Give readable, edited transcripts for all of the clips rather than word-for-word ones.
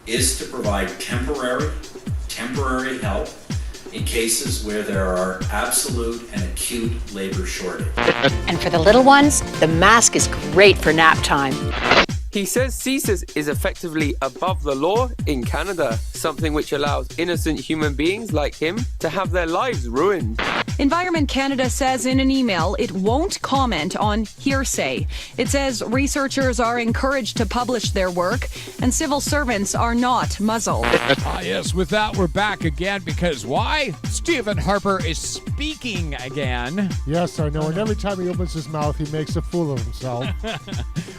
is to provide temporary help in cases where there are absolute and acute labor shortage. And for the little ones, the mask is great for nap time. He says CSIS is effectively above the law in Canada, something which allows innocent human beings like him to have their lives ruined. Environment Canada says in an email it won't comment on hearsay. It says researchers are encouraged to publish their work and civil servants are not muzzled. Yes, with that we're back again because why? Stephen Harper is speaking again. Yes, I know, and every time he opens his mouth he makes a fool of himself.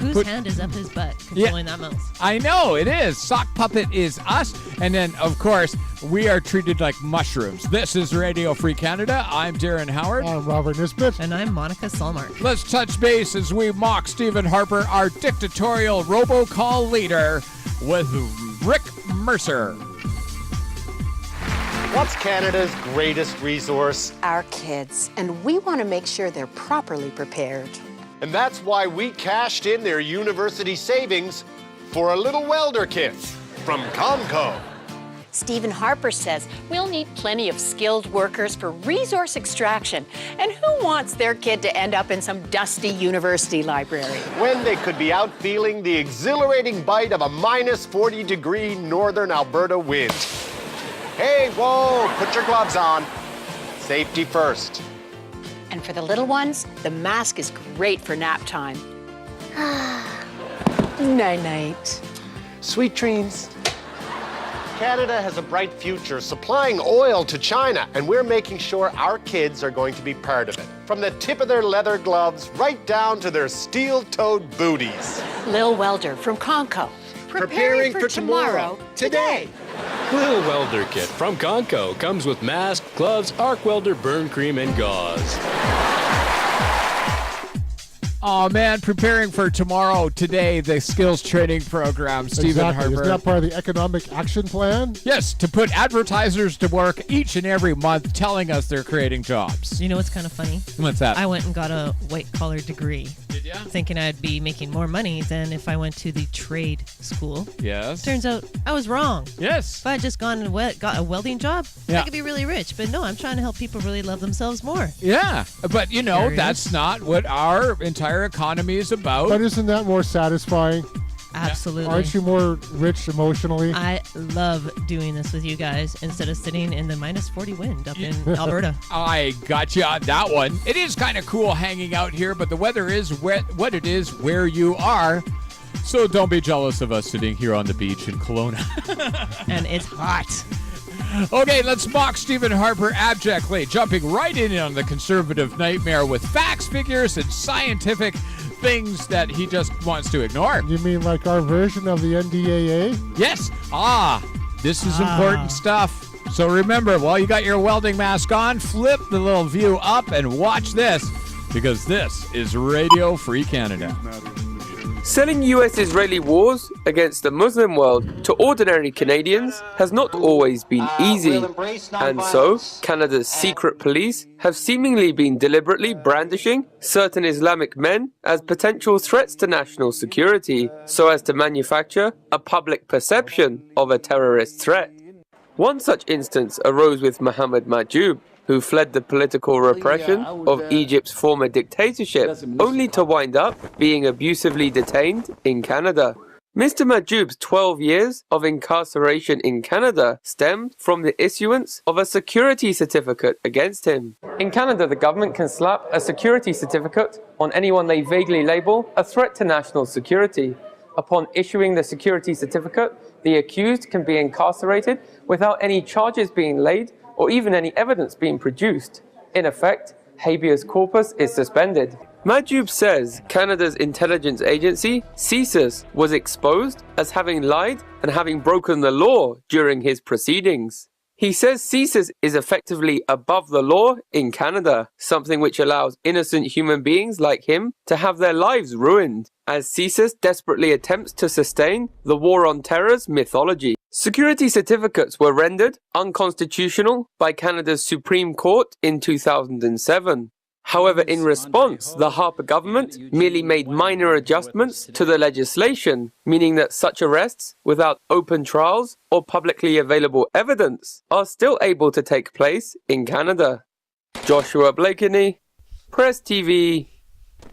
Whose hand is up his butt controlling that mouth? I know, it is. Sock Puppet is us. And then, of course, we are treated like mushrooms. This is Radio Free Canada. I'm Darren Howard. I'm Robert Nisbet. And I'm Monica Solmark. Let's touch base as we mock Stephen Harper, our dictatorial robocall leader, with Rick Mercer. What's Canada's greatest resource? Our kids, and we want to make sure they're properly prepared. And that's why we cashed in their university savings for a little welder kit from Conco. Stephen Harper says we'll need plenty of skilled workers for resource extraction. And who wants their kid to end up in some dusty university library? When they could be out feeling the exhilarating bite of a minus 40-degree northern Alberta wind. Hey, whoa, put your gloves on. Safety first. And for the little ones, the mask is great for nap time. Night-night. Sweet dreams. Canada has a bright future supplying oil to China, and we're making sure our kids are going to be part of it. From the tip of their leather gloves right down to their steel-toed booties. Lil Welder from Conco. Preparing for tomorrow, today. Lil Welder Kit from Conco comes with mask, gloves, arc welder, burn cream, and gauze. Oh man, preparing for tomorrow, today, the skills training program, Stephen Harper. Isn't that part of the economic action plan? Yes, to put advertisers to work each and every month telling us they're creating jobs. You know what's kind of funny? What's that? I went and got a white-collar degree. Did ya? Thinking I'd be making more money than if I went to the trade school. Yes. Turns out I was wrong. Yes. If I had just gone and got a welding job, Yeah. I could be really rich. But no, I'm trying to help people really love themselves more. Yeah, but you know, Curious. that's not what our entire economy is about. But isn't that more satisfying? Absolutely. Aren't you more rich emotionally? I love doing this with you guys instead of sitting in the minus 40 wind up in Alberta. I got you on that one. It is kind of cool hanging out here, but the weather is what it is where you are. So don't be jealous of us sitting here on the beach in Kelowna. And it's hot. Okay, let's mock Stephen Harper abjectly, jumping right in on the conservative nightmare with facts, figures, and scientific things that he just wants to ignore. You mean like our version of the NDAA? Yes. This is important stuff. So remember, while you got your welding mask on, flip the little view up and watch this, because this is Radio Free Canada. Selling US-Israeli wars against the Muslim world to ordinary Canadians has not always been easy, and so Canada's secret police have seemingly been deliberately brandishing certain Islamic men as potential threats to national security so as to manufacture a public perception of a terrorist threat. One such instance arose with Mohammed Majoub, who fled the political repression of Egypt's former dictatorship, only to wind up being abusively detained in Canada. Mr. Majoub's 12 years of incarceration in Canada stemmed from the issuance of a security certificate against him. In Canada, the government can slap a security certificate on anyone they vaguely label a threat to national security. Upon issuing the security certificate, the accused can be incarcerated without any charges being laid or even any evidence being produced. In effect, habeas corpus is suspended. Majoub says Canada's intelligence agency, CSIS, was exposed as having lied and having broken the law during his proceedings. He says CSIS is effectively above the law in Canada, something which allows innocent human beings like him to have their lives ruined, as CSIS desperately attempts to sustain the war on terror's mythology. Security certificates were rendered unconstitutional by Canada's Supreme Court in 2007. However, in response, the Harper government merely made minor adjustments to the legislation, meaning that such arrests, without open trials or publicly available evidence, are still able to take place in Canada. Joshua Blakeney, Press TV,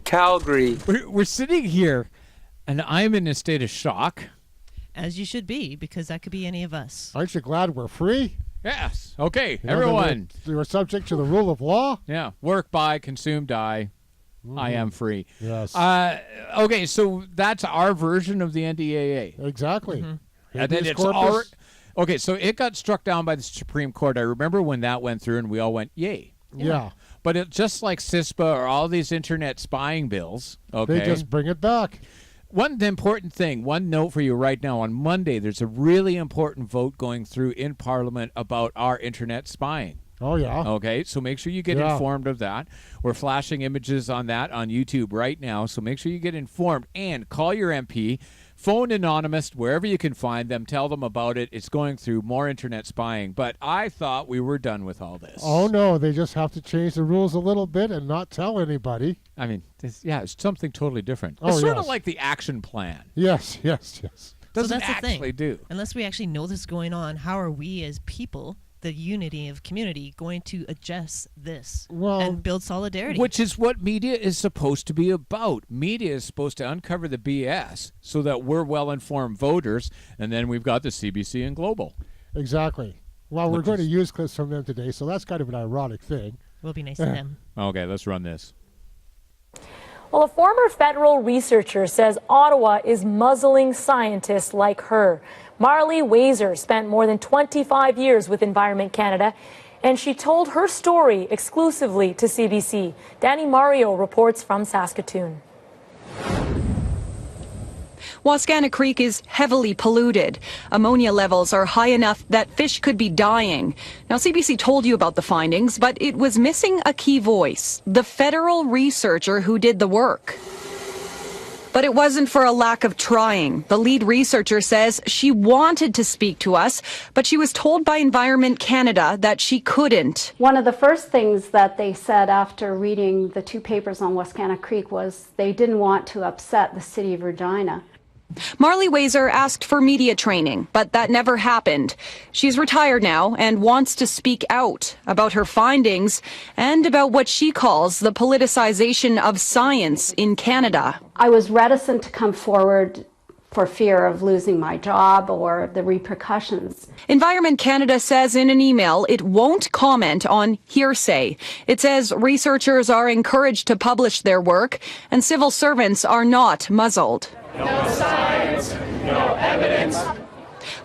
Calgary. We're sitting here, and I'm in a state of shock. As you should be, because that could be any of us. Aren't you glad we're free? Yes. Okay, You know, everyone. We're subject to the rule of law. Yeah. Work, buy, consume, die. I am free. Yes. Okay, so that's our version of the NDAA. Exactly. And then it's our... Okay, so it got struck down by the Supreme Court. I remember when that went through and we all went, yay. Yeah. But it just like CISPA or all these internet spying bills, okay? They just bring it back. One important thing, one note for you right now. On Monday, there's a really important vote going through in Parliament about our internet spying. Oh, yeah. Okay, so make sure you get informed of that. We're flashing images on that on YouTube right now, so make sure you get informed and call your MP. Phone anonymous, wherever you can find them. Tell them about it. It's going through more internet spying. But I thought we were done with all this. Oh, no. They just have to change the rules a little bit and not tell anybody. I mean, it's something totally different. Oh, it's sort of like the action plan. Yes. Doesn't so that's actually the thing. do. Unless we actually know this is going on, how are we as people, the unity of community, going to adjust this and build solidarity? Which is what media is supposed to be about. Media is supposed to uncover the BS so that we're well-informed voters, and then we've got the CBC and Global. Exactly. Well, we're going to use clips from them today, so that's kind of an ironic thing. We'll be nice to them. Okay, let's run this. Well, a former federal researcher says Ottawa is muzzling scientists like her. Marley Wazer spent more than 25 years with Environment Canada, and she told her story exclusively to CBC. Danny Mario reports from Saskatoon. Wascana Creek is heavily polluted. Ammonia levels are high enough that fish could be dying. Now, CBC told you about the findings, but it was missing a key voice, the federal researcher who did the work. But it wasn't for a lack of trying. The lead researcher says she wanted to speak to us, but she was told by Environment Canada that she couldn't. One of the first things that they said after reading the 2 papers on Wascana Creek was they didn't want to upset the city of Regina. Marley Wazer asked for media training, but that never happened. She's retired now and wants to speak out about her findings and about what she calls the politicization of science in Canada. I was reticent to come forward for fear of losing my job or the repercussions. Environment Canada says in an email it won't comment on hearsay. It says researchers are encouraged to publish their work and civil servants are not muzzled. No science, no evidence.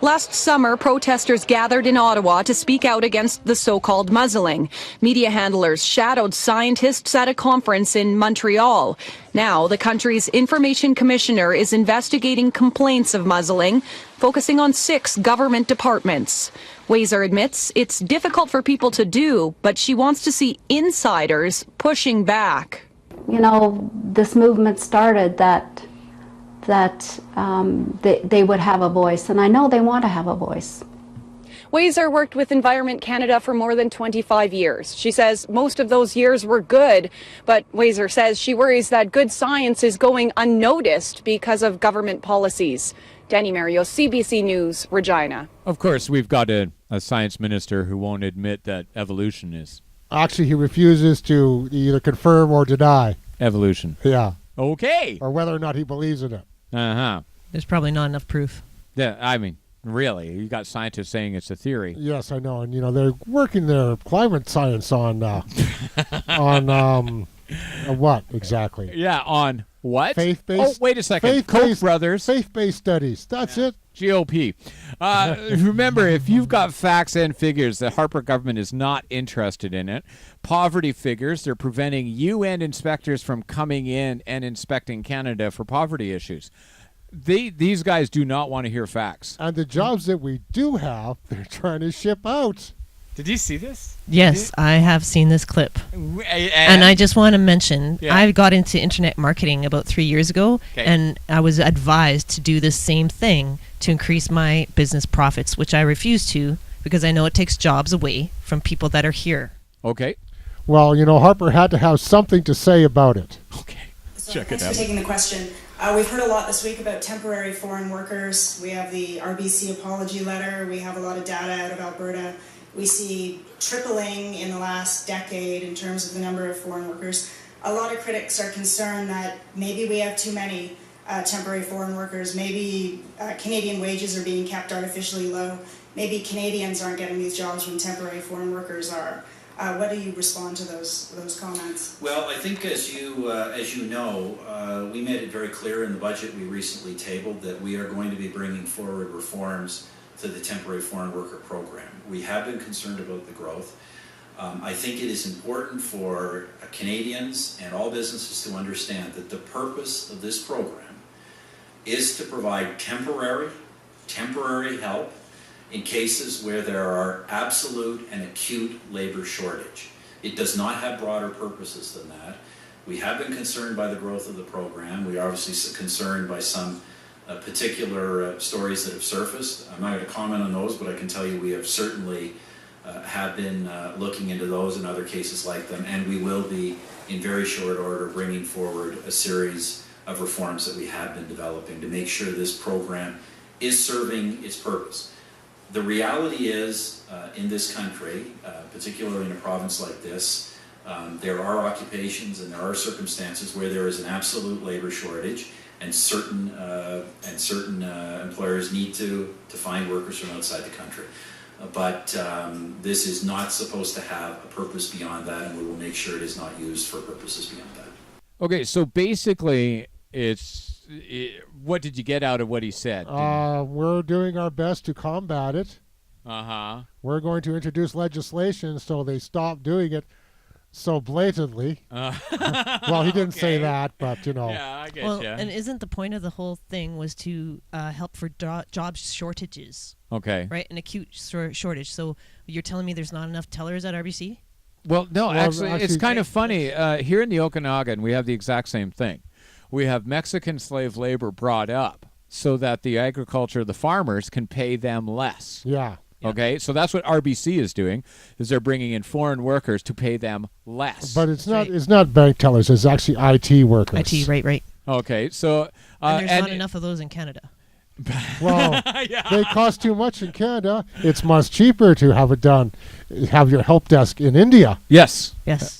Last summer, protesters gathered in Ottawa to speak out against the so-called muzzling. Media handlers shadowed scientists at a conference in Montreal. Now, the country's information commissioner is investigating complaints of muzzling, focusing on 6 government departments. Wazer admits it's difficult for people to do, but she wants to see insiders pushing back. You know, this movement started that they would have a voice, and I know they want to have a voice. Wazer worked with Environment Canada for more than 25 years. She says most of those years were good, but Wazer says she worries that good science is going unnoticed because of government policies. Danny Mario, CBC News, Regina. Of course, we've got a science minister who won't admit that evolution is. Actually, he refuses to either confirm or deny. Evolution. Yeah. Okay. Or whether or not he believes in it. Uh-huh. There's probably not enough proof. Yeah, I mean, really, you got scientists saying it's a theory. Yes, I know, and you know they're working their climate science on what exactly? Yeah, on what? Faith-based. Oh, wait a second. Koch brothers. Faith-based studies. That's it. GOP. Remember, if you've got facts and figures, the Harper government is not interested in it. Poverty figures, they're preventing UN inspectors from coming in and inspecting Canada for poverty issues. These guys do not want to hear facts. And the jobs that we do have, they're trying to ship out. Did you see this? Yes, I have seen this clip. And I just want to mention, I got into internet marketing about 3 years ago, and I was advised to do the same thing to increase my business profits, which I refused to because I know it takes jobs away from people that are here. Okay. Well, Harper had to have something to say about it. Okay, check it out. Thanks for taking the question. We've heard a lot this week about temporary foreign workers. We have the RBC apology letter. We have a lot of data out of Alberta. We see tripling in the last decade in terms of the number of foreign workers. A lot of critics are concerned that maybe we have too many temporary foreign workers. Maybe Canadian wages are being kept artificially low. Maybe Canadians aren't getting these jobs when temporary foreign workers are. What do you respond to those comments? Well, I think as you know, we made it very clear in the budget we recently tabled that we are going to be bringing forward reforms to the temporary foreign worker program. We have been concerned about the growth. I think it is important for Canadians and all businesses to understand that the purpose of this program is to provide temporary help in cases where there are absolute and acute labor shortage. It does not have broader purposes than that. We have been concerned by the growth of the program. We are obviously concerned by some particular stories that have surfaced. I'm not going to comment on those, but I can tell you we have certainly have been looking into those and other cases like them, and we will be, in very short order, bringing forward a series of reforms that we have been developing to make sure this program is serving its purpose. The reality is, in this country, particularly in a province like this, there are occupations and there are circumstances where there is an absolute labor shortage, and certain employers need to find workers from outside the country. But this is not supposed to have a purpose beyond that, and we will make sure it is not used for purposes beyond that. Okay, so basically, what did you get out of what he said? We're doing our best to combat it. Uh-huh. We're going to introduce legislation so they stop doing it so blatantly. Well, he didn't say that, but Yeah, I get you. And isn't the point of the whole thing was to help for job shortages? Okay. Right, an acute shortage. So you're telling me there's not enough tellers at RBC? Well, no, actually, it's kind of funny. Here in the Okanagan, we have the exact same thing. We have Mexican slave labor brought up so that the agriculture, the farmers, can pay them less. Yeah. Okay, so that's what RBC is doing, is they're bringing in foreign workers to pay them less. But it's not bank tellers, it's actually IT workers. IT, right. Okay, so... and there's not enough of those in Canada. Well, they cost too much in Canada. It's much cheaper to have it done. Have your help desk in India. Yes.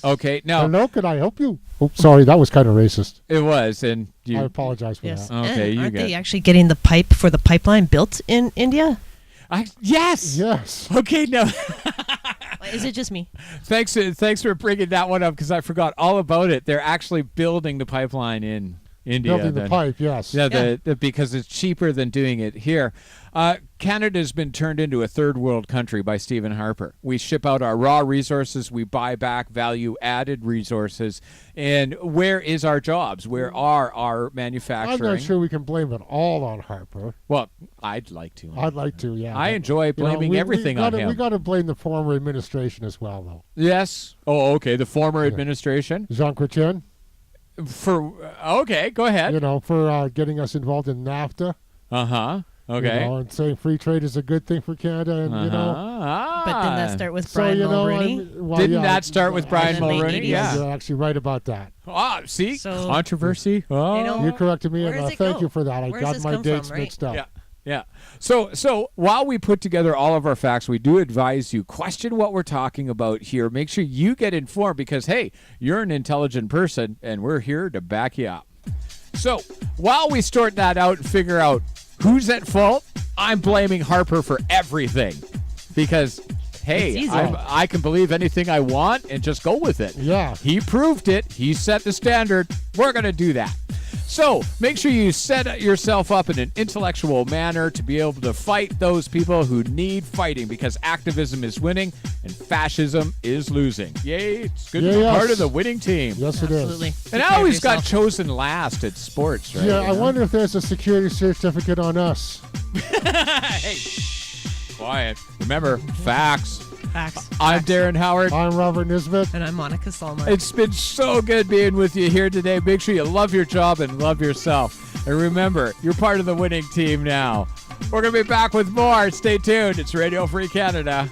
Okay, now... Hello, can I help you? Oh, sorry, that was kind of racist. It was, and I apologize for that. Okay, and aren't they actually getting the pipe for the pipeline built in India? Yes. Okay, no. Is it just me? Thanks for bringing that one up, because I forgot all about it. They're actually building the pipeline in India. Building the pipe, yes. Yeah, because it's cheaper than doing it here. Canada's been turned into a third world country by Stephen Harper. We ship out our raw resources, we buy back value-added resources, and where is our jobs? Where are our manufacturing? I'm not sure we can blame it all on Harper. Well, I'd like to. I'd like to, yeah. I enjoy blaming everything on him. We got to blame the former administration as well, though. Yes. Oh, okay, the former administration. Jean Chrétien. Okay, go ahead. For getting us involved in NAFTA. Okay. And saying free trade is a good thing for Canada, and But didn't that start with Brian Mulroney? Didn't that start with Brian Mulroney? Yeah. You're actually right about that. See? Controversy. You corrected me, and thank you for that. I Where got does my this come dates from, right? mixed up. Yeah. So while we put together all of our facts, we do advise you question what we're talking about here. Make sure you get informed because, hey, you're an intelligent person, and we're here to back you up. So while we sort that out and figure out who's at fault, I'm blaming Harper for everything because, hey, I can believe anything I want and just go with it. Yeah. He proved it. He set the standard. We're going to do that. So make sure you set yourself up in an intellectual manner to be able to fight those people who need fighting because activism is winning and fascism is losing. Yay, it's good to be part of the winning team. Yes, it is. And I always got chosen last at sports, right? Yeah, I wonder if there's a security certificate on us. Hey, quiet. Remember, facts. Facts. I'm Darren Howard. I'm Robert Nisbet. And I'm Monica Solmer. It's been so good being with you here today. Make sure you love your job and love yourself. And remember, you're part of the winning team now. We're going to be back with more. Stay tuned. It's Radio Free Canada.